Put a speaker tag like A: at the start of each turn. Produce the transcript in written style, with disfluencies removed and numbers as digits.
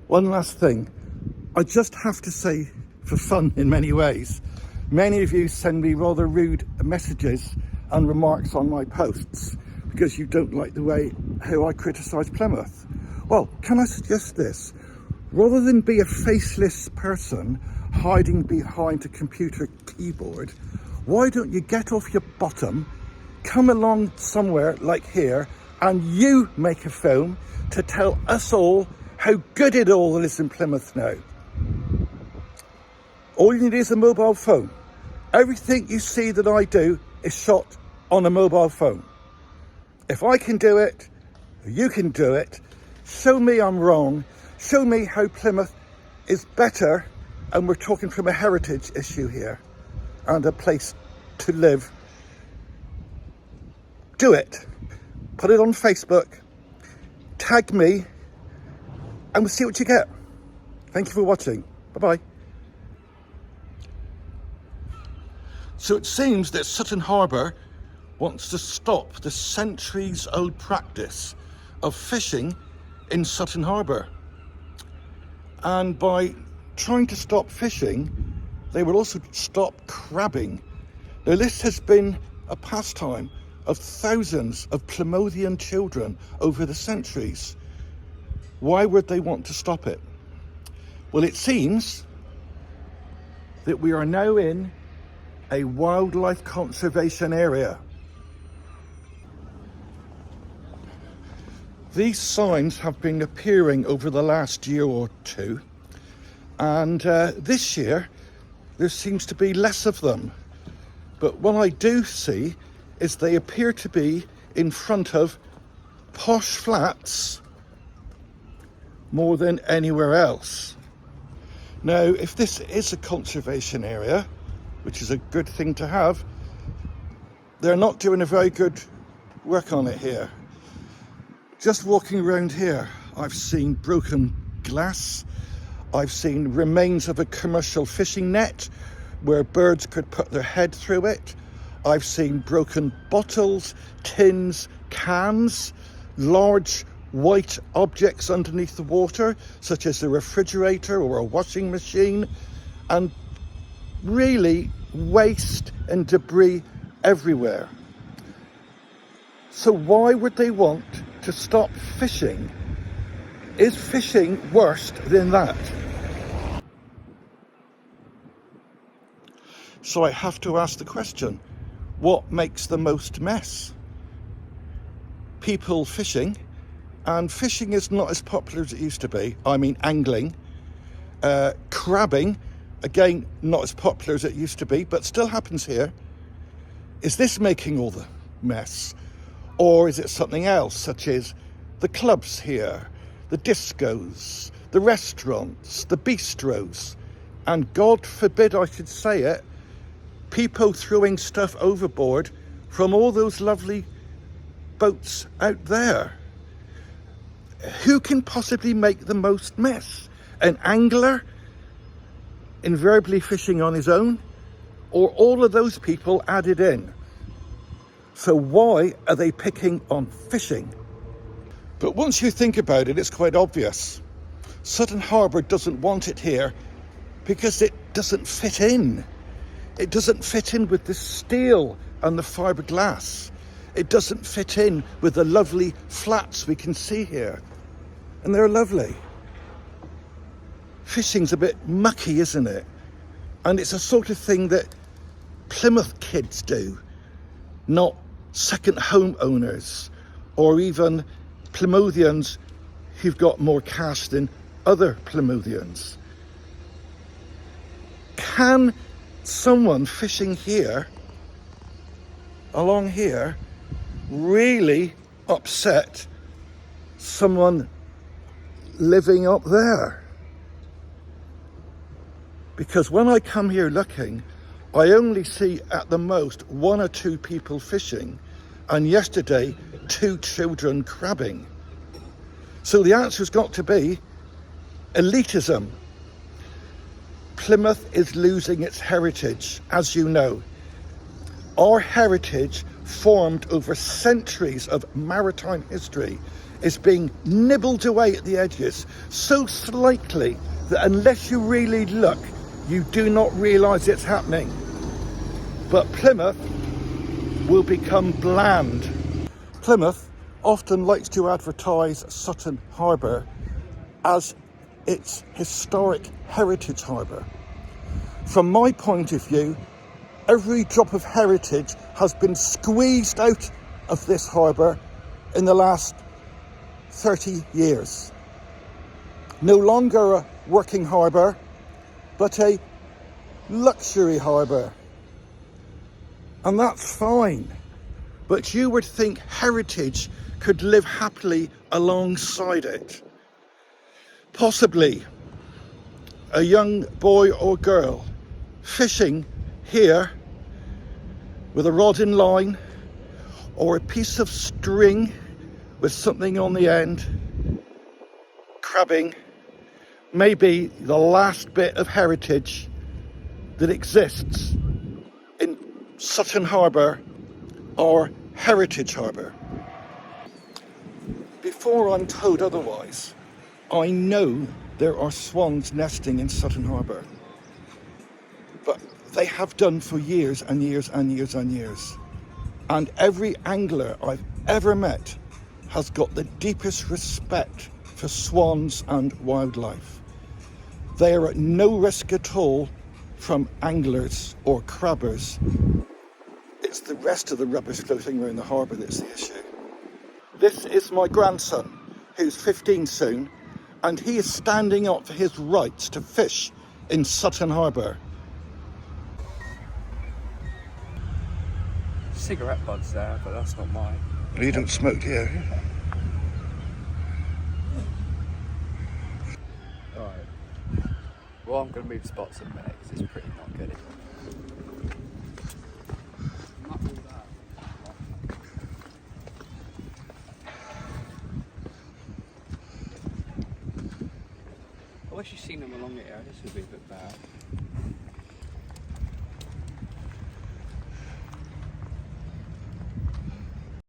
A: One last thing, I just have to say, for fun in many ways, many of you send me rather rude messages and remarks on my posts because you don't like the way how I criticise Plymouth. Well, can I suggest this? Rather than be a faceless person hiding behind a computer keyboard, why don't you get off your bottom, come along somewhere like here, and you make a film to tell us all how good it all is in Plymouth now. All you need is a mobile phone. Everything you see that I do is shot on a mobile phone. If I can do it, you can do it. Show me I'm wrong. Show me how Plymouth is better, and we're talking from a heritage issue here and a place to live. Do it. Put it on Facebook. Tag me, and we'll see what you get. Thank you for watching. Bye-bye. So it seems that Sutton Harbour wants to stop the centuries-old practice of fishing in Sutton Harbour. And by trying to stop fishing, they will also stop crabbing. Now, this has been a pastime of thousands of Plymouthian children over the centuries. Why would they want to stop it? Well, it seems that we are now in a wildlife conservation area. These signs have been appearing over the last year or two, and this year there seems to be less of them. But what I do see is they appear to be in front of posh flats more than anywhere else. Now, if this is a conservation area, which is a good thing to have, they're not doing a very good work on it here. Just walking around here, I've seen broken glass. I've seen remains of a commercial fishing net where birds could put their head through it. I've seen broken bottles, tins, cans, large white objects underneath the water, such as a refrigerator or a washing machine, and really waste and debris everywhere. So why would they want to stop fishing? Is fishing worse than that? So I have to ask the question, what makes the most mess? People fishing, and fishing is not as popular as it used to be. I mean angling. Crabbing, again, not as popular as it used to be, but still happens here. Is this making all the mess? Or is it something else, such as the clubs here, the discos, the restaurants, the bistros, and God forbid I should say it, people throwing stuff overboard from all those lovely boats out there? Who can possibly make the most mess? An angler invariably fishing on his own, or all of those people added in? So why are they picking on fishing? But once you think about it, it's quite obvious. Sutton Harbour doesn't want it here because it doesn't fit in. It doesn't fit in with the steel and the fiberglass. It doesn't fit in with the lovely flats we can see here. And they're lovely. Fishing's a bit mucky, isn't it? And it's a sort of thing that Plymouth kids do, not second home owners or even Plymouthians who've got more cash than other Plymouthians. Can someone fishing here, along here, really upset someone living up there? Because when I come here looking, I only see at the most 1 or 2 people fishing, and yesterday 2 children crabbing. So the answer's got to be elitism. Plymouth is losing its heritage, as you know. Our heritage formed over centuries of maritime history. is being nibbled away at the edges so slightly that unless you really look, you do not realise it's happening. But Plymouth will become bland. Plymouth often likes to advertise Sutton Harbour as its historic heritage harbour. From my point of view, every drop of heritage has been squeezed out of this harbour in the last 30 years. No longer a working harbour, but a luxury harbour. And that's fine. But you would think heritage could live happily alongside it. Possibly a young boy or girl fishing here with a rod and line or a piece of string with something on the end, crabbing, may be the last bit of heritage that exists in Sutton Harbour or Heritage Harbour. Before I'm told otherwise, I know there are swans nesting in Sutton Harbour, but they have done for years and years and years and years. And every angler I've ever met has got the deepest respect for swans and wildlife. They are at no risk at all from anglers or crabbers. It's the rest of the rubbish floating around the harbour that's the issue. This is my grandson, who's 15 soon, and he is standing up for his rights to fish in Sutton Harbour.
B: Cigarette butts there, but that's not mine.
A: You don't smoke, do you?
B: Alright. Well, I'm going to move spots in a minute because it's pretty not good. I wish you'd seen them along here. This would be a bit bad.